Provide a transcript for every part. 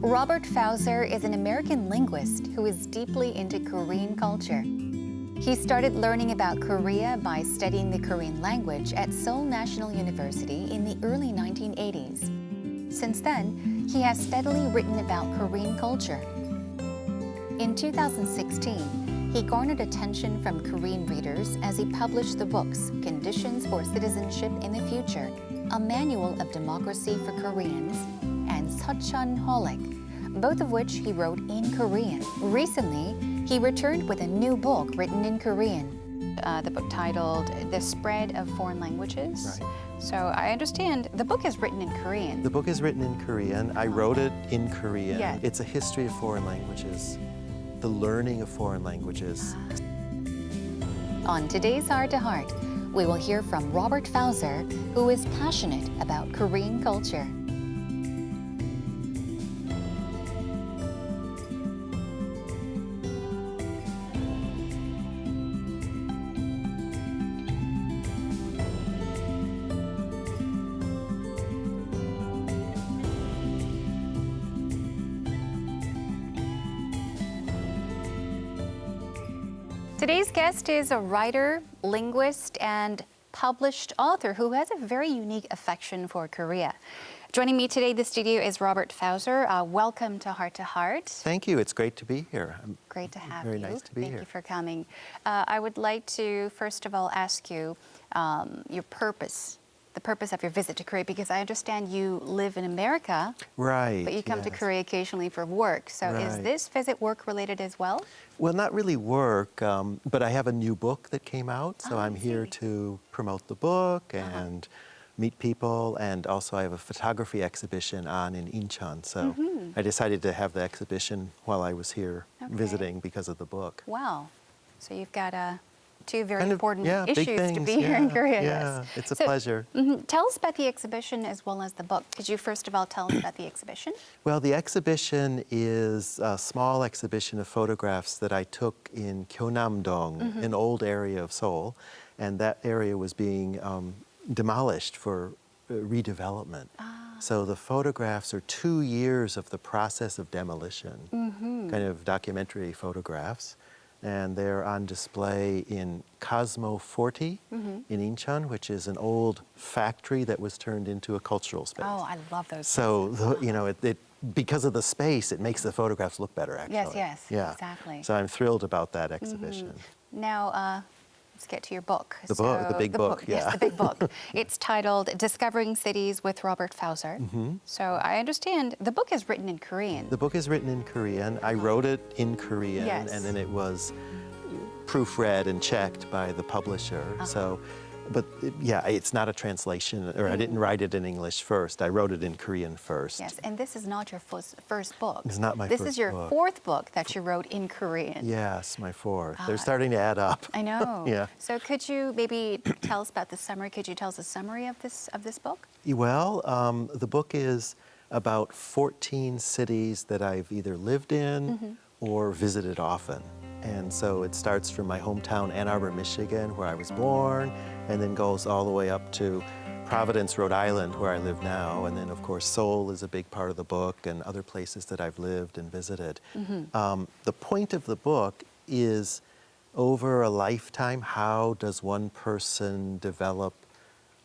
Robert Fouser is an American linguist who is deeply into Korean culture. He started learning about Korea by studying the Korean language at Seoul National University in the early 1980s. Since then, he has steadily written about Korean culture. In 2016, he garnered attention from Korean readers as he published the books Conditions for Citizenship in the Future, A Manual of Democracy for Koreans, and Seochon Hollik, both of which he wrote in Korean. Recently, he returned with a new book written in Korean. The book titled The Spread of Foreign Languages. Right. So I understand the book is written in Korean. The book is written in Korean. I wrote it in Korean. Yes. It's a history of foreign languages, the learning of foreign languages. On today's Heart to Heart, we will hear from Robert Fouser, who is passionate about Korean culture. Today's guest is a writer, linguist, and published author who has a very unique affection for Korea. Joining me today in the studio is Robert Fouser. Welcome to Heart to Heart. Thank you. It's great to be here. Great to have you. Very nice to be Thank here. you for coming. I would like to, first of all, ask you your purpose, the purpose of your visit to Korea, because I understand you live in America, Right. but you come to yes. Korea occasionally for work. So is Right. this visit work-related as well? Well, not really work, but I have a new book that came out, so Oh, I'm I here see. to promote the book and meet people, and also I have a photography exhibition on in Incheon. So I decided to have the exhibition while I was here Okay. visiting because of the book. Wow. So you've got two very Kind of, important yeah, big issues to things, be here in yeah, Korea. yeah, Yes. it's a So, pleasure. Tell us about the exhibition as well as the book. Could you first of all tell us about the exhibition? Well, the exhibition is a small exhibition of photographs that I took in Gyeonam-dong, an old area of Seoul, and that area was being demolished for redevelopment. So the photographs are 2 years of the process of demolition, kind of documentary photographs. And they're on display in Cosmo 40 in Incheon, which is an old factory that was turned into a cultural space. Oh, I love those. So, because of the space, it makes the photographs look better, actually. Yes, Yeah. exactly. So I'm thrilled about that exhibition. Now, let's get to your book. The book, the big book, Yes, yeah. the big book. It's titled Discovering Cities with Robert Fouser. So I understand the book is written in Korean. The book is written in Korean. I wrote it in Korean, Yes. and then it was proofread and checked by the publisher. So, but it's not a translation, or I didn't write it in English first. I wrote it in Korean first. Yes, and this is not your first book. It's not my This first is your book. fourth book that you wrote in Korean. Yes, my fourth. They're starting to add up. I know. Yeah. So could you maybe tell us about the summary? Could you tell us a summary of this book? Well, the book is about 14 cities that I've either lived in or visited often. And so it starts from my hometown, Ann Arbor, Michigan, where I was born, and then goes all the way up to Providence, Rhode Island, where I live now. And then, of course, Seoul is a big part of the book, and other places that I've lived and visited. The point of the book is, over a lifetime, how does one person develop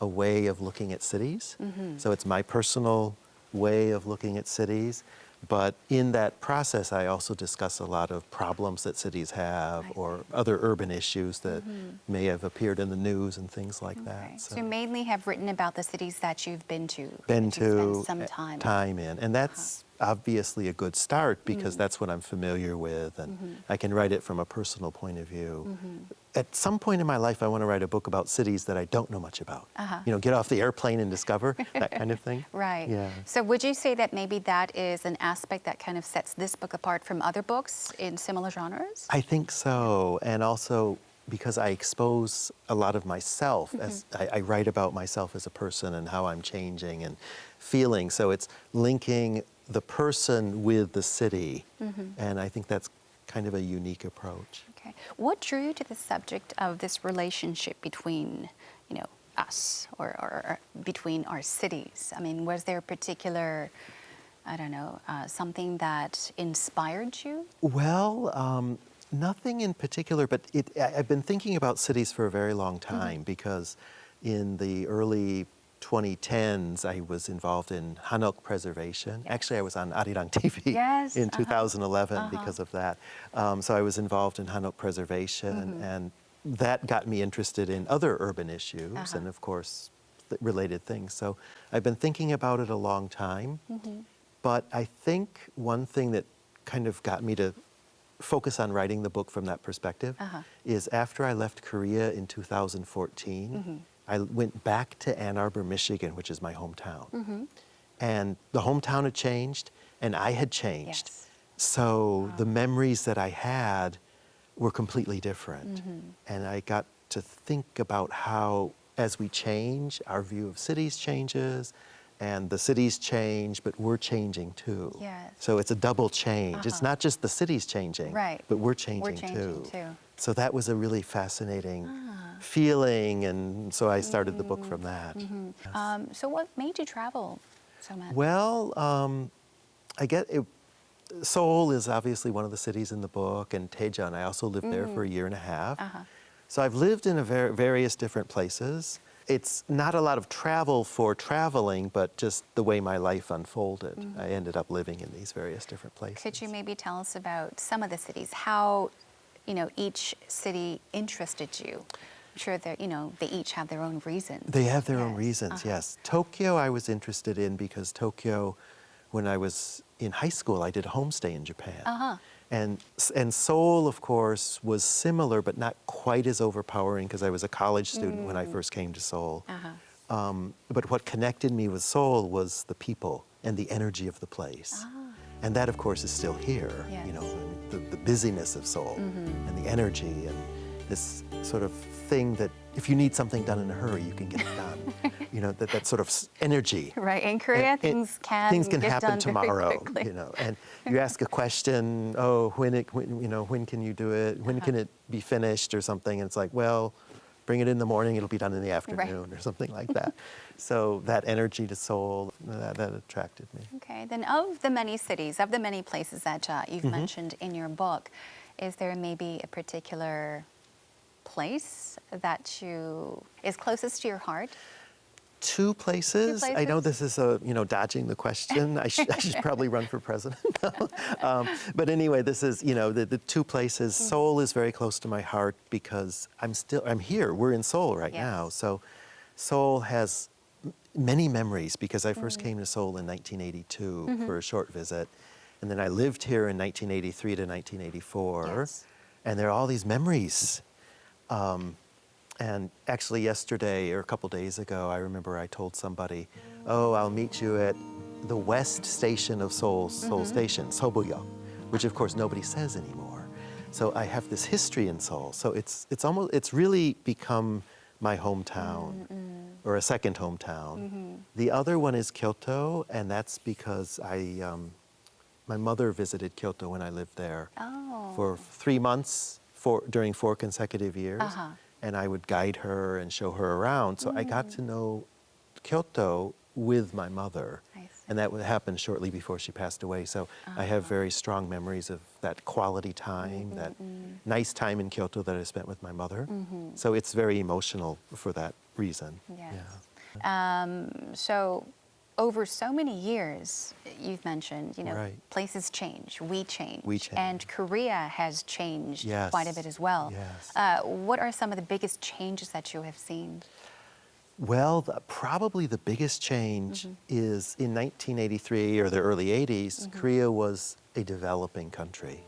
a way of looking at cities? So it's my personal way of looking at cities. But in that process, I also discuss a lot of problems that cities have or other urban issues that may have appeared in the news and things like that. So you mainly have written about the cities that you've been to. Been that you've to spent some time. time in. And that's obviously a good start because that's what I'm familiar with, and I can write it from a personal point of view. At some point in my life, I want to write a book about cities that I don't know much about. Get off the airplane and discover, that kind of thing. Right. Yeah. So would you say that maybe that is an aspect that kind of sets this book apart from other books in similar genres? I think so. And also because I expose a lot of myself as I write about myself as a person and how I'm changing and feeling. So it's linking the person with the city. And I think that's kind of a unique approach. Okay. What drew you to the subject of this relationship between, us or between our cities? I mean, was there a particular I don't know, something that inspired you? Well, nothing in particular, but I've been thinking about cities for a very long time because in the early 2010s, I was involved in Hanok preservation. Yes. Actually, I was on Arirang TV Yes, in 2011 because of that. So I was involved in Hanok preservation, and that got me interested in other urban issues and, of course, related things. So I've been thinking about it a long time. But I think one thing that kind of got me to focus on writing the book from that perspective is after I left Korea in 2014, I went back to Ann Arbor, Michigan, which is my hometown. And the hometown had changed, and I had changed. Yes. So the memories that I had were completely different. And I got to think about how, as we change, our view of cities changes, and the cities change, but we're changing too. Yes. So it's a double change. It's not just the cities changing, Right. but we're changing too. So that was a really fascinating feeling, and so I started the book from that. Yes. So what made you travel so much? Well, I get it. Seoul is obviously one of the cities in the book, and Daejeon. I also lived there for a year and a half. So I've lived in various different places. It's not a lot of travel for traveling, but just the way my life unfolded. I ended up living in these various different places. Could you maybe tell us about some of the cities, how, each city interested you? I'm sure that, they each have their own reasons. They have their own reasons, yes. Tokyo I was interested in because Tokyo, when I was in high school, I did a homestay in Japan. And Seoul, of course, was similar, but not quite as overpowering because I was a college student when I first came to Seoul. But what connected me with Seoul was the people and the energy of the place. And that, of course, is still here. Yes. The busyness of Seoul and the energy and this sort of thing that if you need something done in a hurry, you can get it done. that sort of energy. Right, in Korea, things can get happen done tomorrow. very quickly. And you ask a question, when can you do it? When can it be finished or something? And it's like, well, bring it in the morning, it'll be done in the afternoon or something like that. So that energy to Seoul, that attracted me. Okay, then of the many cities, of the many places that you've mentioned in your book, is there maybe a particular place that is closest to your heart? Two places. I know this is dodging the question. I should probably run for president. But anyway, this is the two places. Seoul is very close to my heart because I'm here. We're in Seoul right now. So Seoul has many memories because I first came to Seoul in 1982 for a short visit, and then I lived here in 1983 to 1984, and there are all these memories. And actually yesterday or a couple days ago, I remember I told somebody, I'll meet you at the west station of Seoul Station, Seoul, which of course nobody says anymore. So I have this history in Seoul. So it's really become my hometown or a second hometown. The other one is Kyoto, and that's because my mother visited Kyoto when I lived there for 3 months during 4 consecutive years. And I would guide her and show her around. So I got to know Kyoto with my mother. And that would happen shortly before she passed away. So I have very strong memories of that quality time, that nice time in Kyoto that I spent with my mother. So it's very emotional for that reason. Yes. Yeah. So over so many years, you've mentioned, places change, we change. And Korea has changed quite a bit as well. Yes. What are some of the biggest changes that you have seen? Well, probably the biggest change is in 1983 or the early 80s, Korea was a developing country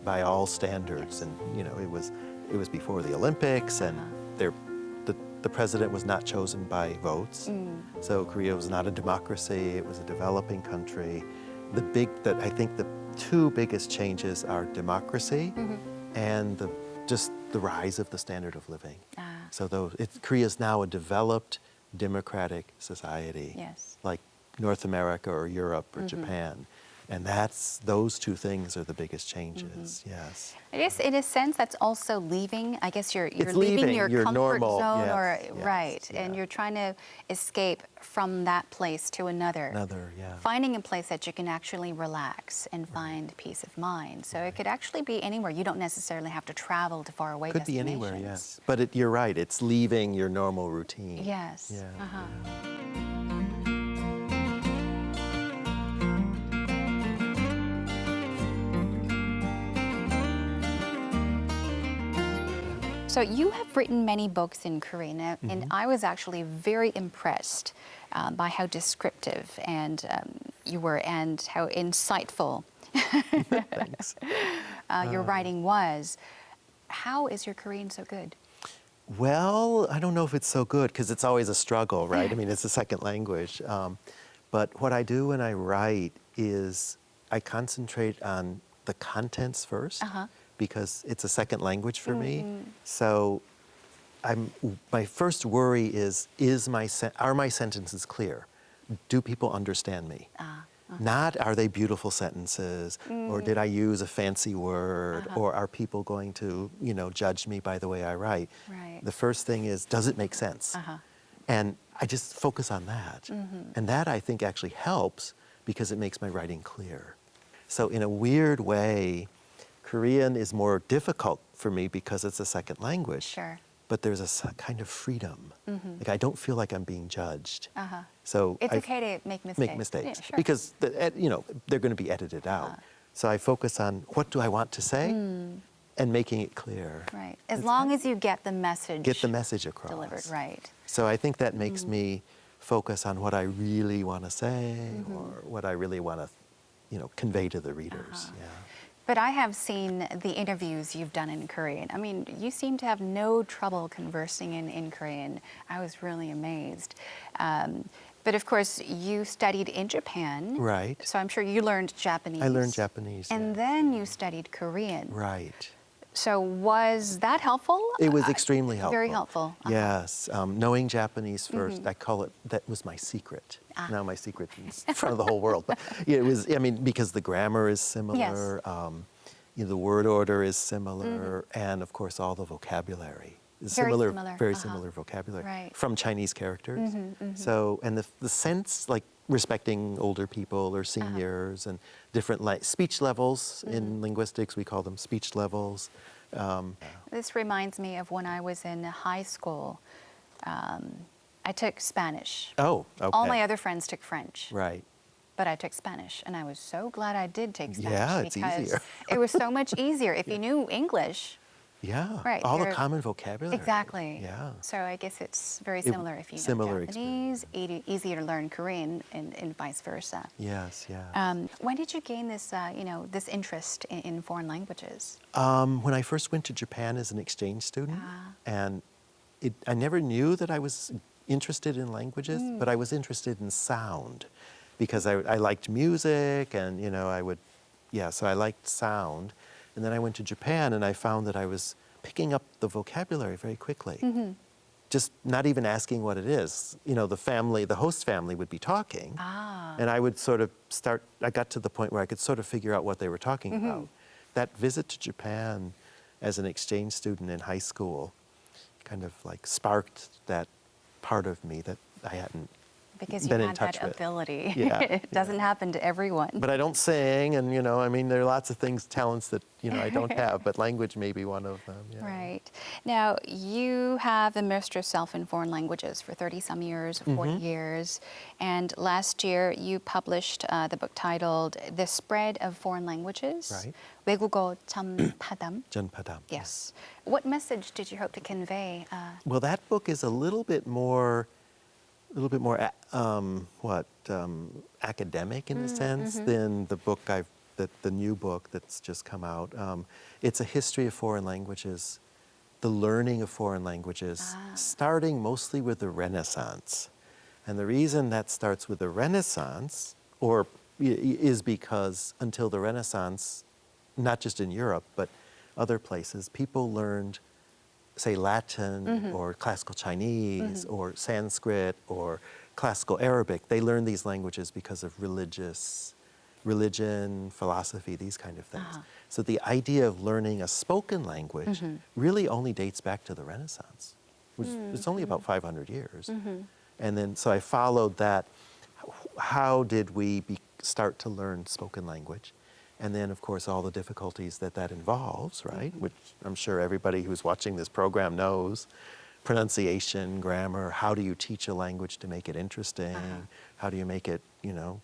by all standards. And, it was before the Olympics, and the president was not chosen by votes. So Korea was not a democracy, it was a developing country. I think the two biggest changes are democracy and just the rise of the standard of living. So Korea is now a developed democratic society, like North America or Europe or Japan. And those two things are the biggest changes, yes. I guess in a sense that's also leaving. I guess you're It's leaving leaving your comfort normal, zone, yes, or yes, right, and yeah. you're trying to escape from that place to another. Yeah. Finding a place that you can actually relax and find peace of mind. So it could actually be anywhere. You don't necessarily have to travel to far away Could be destinations. anywhere, yes. But you're right, it's leaving your normal routine. Yes. Yeah. So you have written many books in Korean, and I was actually very impressed by how descriptive and you were, and how insightful Thanks. your writing was. How is your Korean so good? Well, I don't know if it's so good because it's always a struggle, right? I mean, it's a second language. But what I do when I write is I concentrate on the contents first because it's a second language for me. So my first worry is are my sentences clear? Do people understand me? Not are they beautiful sentences, or did I use a fancy word, or are people going to, judge me by the way I write? Right. The first thing is, does it make sense? And I just focus on that. And that, I think, actually helps because it makes my writing clear. So in a weird way, Korean is more difficult for me because it's a second language. Sure. But there's a kind of freedom. Like I don't feel like I'm being judged. So It's okay to make mistakes. Make mistakes Yeah, sure. because they're going to be edited out. So I focus on what do I want to say and making it clear. Right. As long as you get the message. Get the message across. Delivered, right. So I think that makes me focus on what I really want to say or what I really want to, convey to the readers. Yeah. But I have seen the interviews you've done in Korean. I mean, you seem to have no trouble conversing in Korean. I was really amazed. But of course, you studied in Japan. Right. So I'm sure you learned Japanese. I learned Japanese. And then you studied Korean. Right. So was that helpful? It was extremely helpful. Very helpful. Yes. Knowing Japanese first, I call it, that was my secret. Now my secret is in front of the whole world. But it was, because the grammar is similar, the word order is similar, and of course all the vocabulary is Very similar. similar. Very similar vocabulary Right. from Chinese characters. So, and the sense, like respecting older people or seniors and different speech levels in linguistics, we call them speech levels. This reminds me of when I was in high school. I took Spanish. Oh, okay. All my other friends took French. Right. But I took Spanish, and I was so glad I did take Spanish Yeah, it's because easier. it was so much easier. If you knew English, Yeah. Right, All the you're- common vocabulary. exactly. Yeah. So I guess it's very similar if you know similar Japanese, easier to learn Korean, and vice versa. Yes, yeah. When did you gain this, this interest in foreign languages? When I first went to Japan as an exchange student, and I never knew that I was interested in languages, but I was interested in sound because I liked music and, so I liked sound. And then I went to Japan and I found that I was picking up the vocabulary very quickly. Just not even asking what it is. The host family would be talking. And I would sort of I got to the point where I could sort of figure out what they were talking about. That visit to Japan as an exchange student in high school kind of like sparked that part of me that I hadn't Because you been in had touch that with. ability. Yeah, It doesn't happen to everyone. But I don't sing, and there are lots of talents that I don't have, but language may be one of them. Yeah. Right. Now, you have immersed yourself in foreign languages for 30-some years, 40 years. And last year, you published the book titled The Spread of Foreign Languages. Right. 외국어 전파담. 전파담. Yes. What message did you hope to convey? Well, that book is a little bit more academic in a sense than the book the new book that's just come out. It's a history of foreign languages, the learning of foreign languages, starting mostly with the Renaissance. And the reason that starts with the Renaissance, is because until the Renaissance, not just in Europe, but other places, people learned, say, Latin or classical Chinese or Sanskrit or classical Arabic. They learned these languages because of religious religion, philosophy, these kind of things. So the idea of learning a spoken language really only dates back to the Renaissance. It's only about 500 years. And then, so I followed that. How did we start to learn spoken language? And then, of course, all the difficulties that that involves, right? Which I'm sure everybody who's watching this program knows. Pronunciation, grammar, how do you teach a language to make it interesting? How do you make it,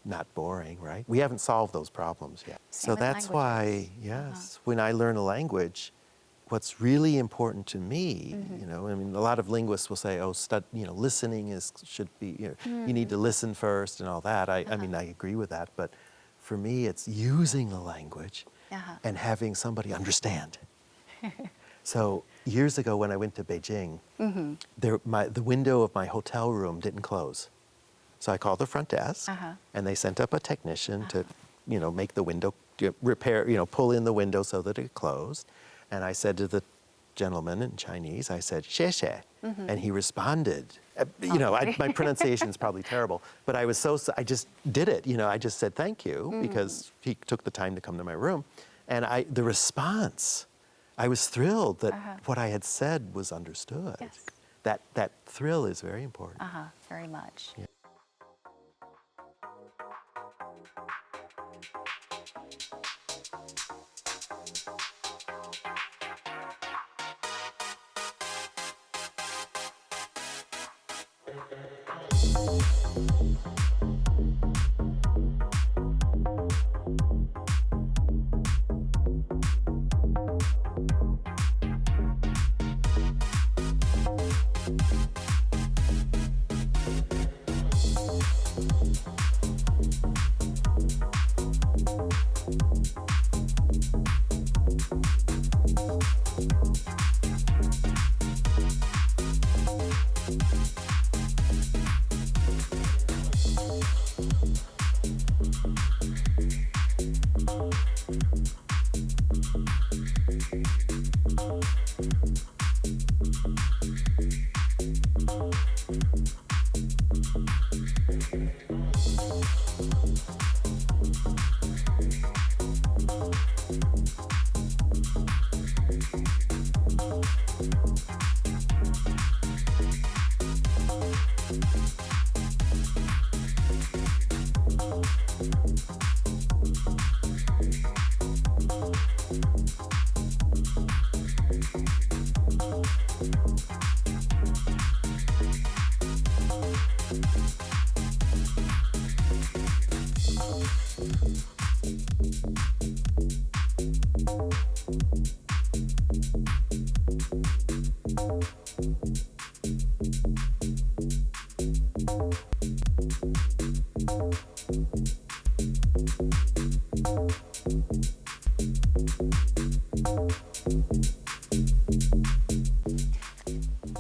not boring, right? We haven't solved those problems yet. Same So with that's why, yes, when I learn a language, what's really important to me, a lot of linguists will say, listening should be, you need to listen first and all that. I agree with that, but for me, it's using the language and having somebody understand. So years ago when I went to Beijing, the window of my hotel room didn't close. So I called the front desk, and they sent up a technician to, make the window, repair, pull in the window so that it closed. And I said to the gentleman in Chinese, I said, 谢谢. And he responded. My pronunciation is probably terrible, but I just did it. I just said thank you because he took the time to come to my room. And the response, I was thrilled that what I had said was understood. Yes. That thrill is very important. Very much. Yeah.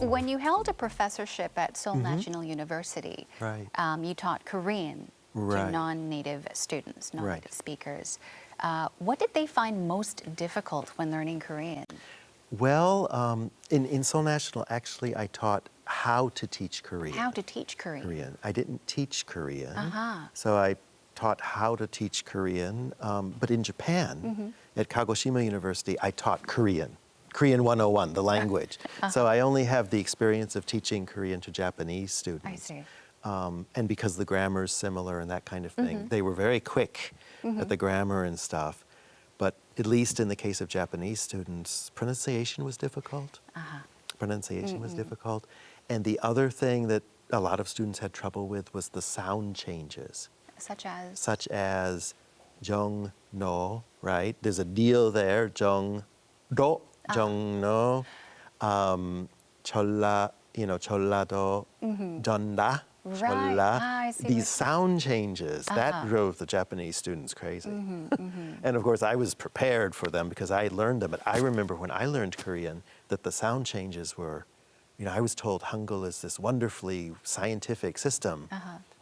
When you held a professorship at Seoul National University, Right. You taught Korean to Right. non-native students, non-native Right. speakers. What did they find most difficult when learning Korean? Well, in Seoul National, actually, I taught how to teach Korean. How to teach Korean. I didn't teach Korean. So I taught how to teach Korean. But in Japan, at Kagoshima University, I taught Korean. Korean 101, the language. So I only have the experience of teaching Korean to Japanese students. I see. And because the grammar is similar and that kind of thing, they were very quick at the grammar and stuff. But at least in the case of Japanese students, pronunciation was difficult. Pronunciation was difficult. And the other thing that a lot of students had trouble with was the sound changes. Such as? Such as jong, no, right? There's a deal there, jong, do, jong, no, cholla, chollado, jonda, cholla. I see These sound changes, that drove the Japanese students crazy. And of course, I was prepared for them because I learned them. But I remember when I learned Korean that the sound changes were, I was told Hangul is this wonderfully scientific system.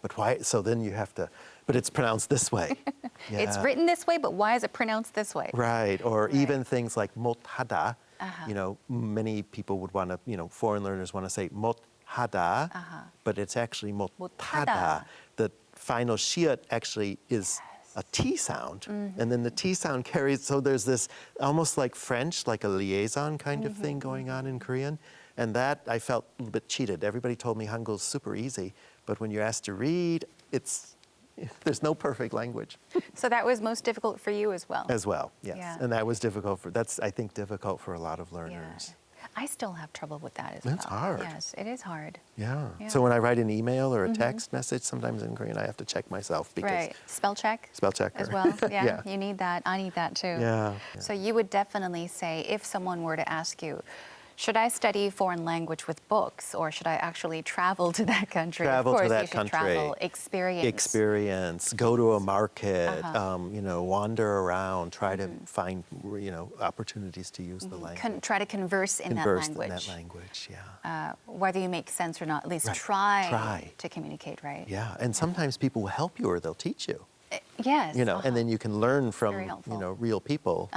But why? So then you have to, but it's pronounced this way. It's written this way, but why is it pronounced this way? Right, or even things like mothada. Many people would want to, foreign learners want to say mothada, but it's actually mothada. The final shiat actually is a T sound, and then the T sound carries, so there's this almost like French, like a liaison kind of thing going on in Korean, and that I felt a little bit cheated. Everybody told me Hangul's super easy, but when you're asked to read, there's no perfect language. So that was most difficult for you as well? As well, yes. Yeah. And that was difficult that's, I think, difficult for a lot of learners. I still have trouble with that as well. It's hard. Yes, it is hard. Yeah. Yeah. So when I write an email or a text message, sometimes in Korean, I have to check myself because Right. Spell check? spell checker. As well? Yeah, Yeah. you need that. I need that too. Yeah. So you would definitely say, if someone were to ask you, should I study foreign language with books or should I actually travel to that country? Travel of course, to that you should country. travel, experience. Go to a market, wander around, try to find, opportunities to use the language. Try to converse in Converse that language. in that language, yeah. Whether you make sense or not, at least Right. try to communicate, right? Yeah, and sometimes people will help you or they'll teach you. Yes. And then you can learn from, Very helpful. real people.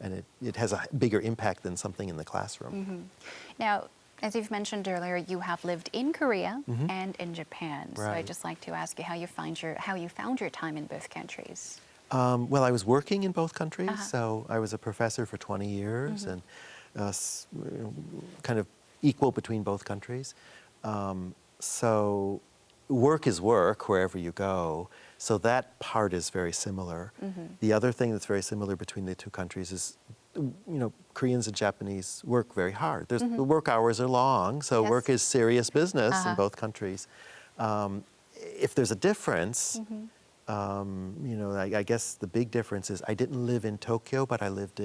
And it has a bigger impact than something in the classroom. Now, as you've mentioned earlier, you have lived in Korea and in Japan. So I'd Right. just like to ask you how you found your time in both countries. Well, I was working in both countries, so I was a professor for 20 years and kind of equal between both countries. So work is work wherever you go. So that part is very similar. The other thing that's very similar between the two countries is, Koreans and Japanese work very hard. The work hours are long, so Yes. work is serious business in both countries. If there's a difference, I guess the big difference is I didn't live in Tokyo, but I lived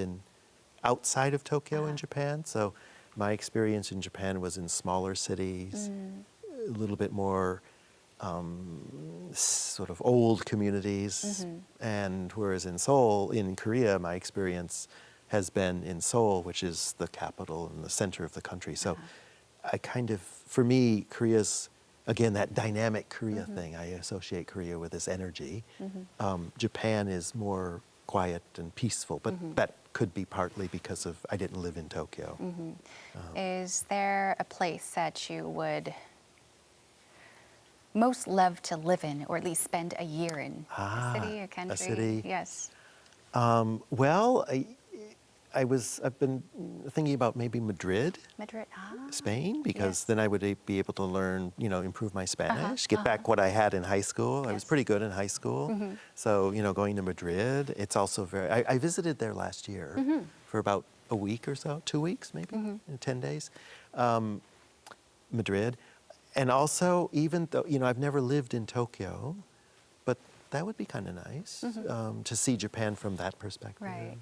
outside of Tokyo in Japan. So my experience in Japan was in smaller cities, a little bit more sort of old communities. And whereas in Seoul, in Korea, my experience has been in Seoul, which is the capital and the center of the country. So for me, Korea's, again, that dynamic Korea thing. I associate Korea with this energy. Japan is more quiet and peaceful, but that could be partly because I didn't live in Tokyo. Is there a place that you would most love to live in, or at least spend a year in? A city, a country? A city. Yes. Well, I've been thinking about maybe Madrid, Madrid. Spain, because Yes. then I would be able to learn, improve my Spanish, get back what I had in high school. I was Yes. pretty good in high school. So, going to Madrid, it's also I visited there last year for about a week or so, 2 weeks maybe, 10 days, Madrid. And also, even though, I've never lived in Tokyo, but that would be kind of nice to see Japan from that perspective. Right.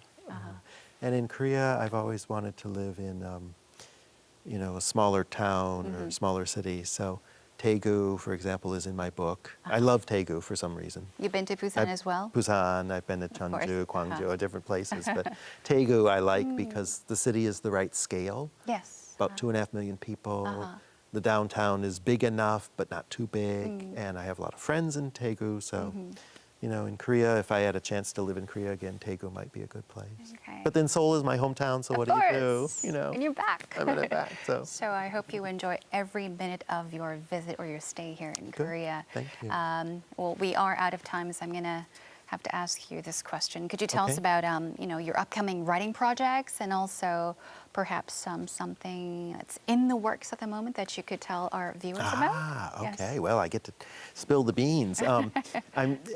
And in Korea, I've always wanted to live in, a smaller town or smaller city. So Daegu, for example, is in my book. I love Daegu for some reason. You've been to Busan as well? Busan, I've been to course. Jeonju, Gwangju, different places. But Daegu I like because the city is the right scale. Yes. About 2.5 million people. The downtown is big enough, but not too big. And I have a lot of friends in Daegu. So, in Korea, if I had a chance to live in Korea again, Daegu might be a good place. Okay. But then Seoul is my hometown, so Of what do you do? course. And you're back. I'm in it back. So So I hope you enjoy every minute of your visit or your stay here in Good. Korea. Thank you. Well, we are out of time, so I'm going to have to ask you this question. Could you tell us Okay. about, your upcoming writing projects and also perhaps something that's in the works at the moment that you could tell our viewers about? Okay. Yes. Well, I get to spill the beans.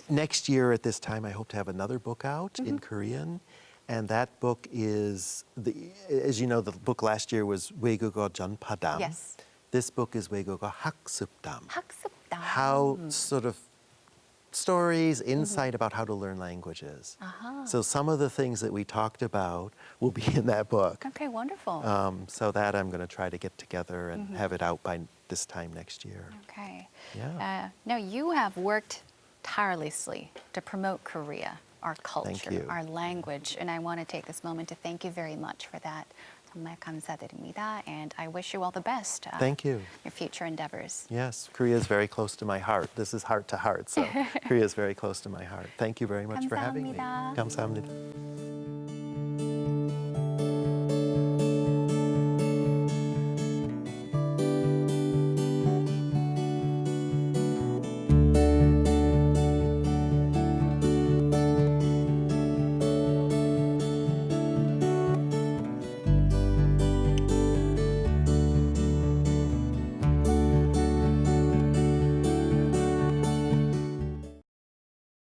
Next year at this time, I hope to have another book out in Korean. And that book is, as you know, the book last year was 외국어 전파담. Yes. This book is 외국어 학습담. 학습담. How sort of stories, insight about how to learn languages. So some of the things that we talked about will be in that book. Okay, wonderful. So that I'm going to try to get together and have it out by this time next year. Okay. Yeah. Now, you have worked tirelessly to promote Korea, our culture, you. our language, and I want to take this moment to thank you very much for that. 정말 감사드립니다, and I wish you all the best. Thank you. Your future endeavors. Yes, Korea is very close to my heart. This is heart to heart, so Korea is very close to my heart. Thank you very much for having me. 감사합니다. 감사합니다.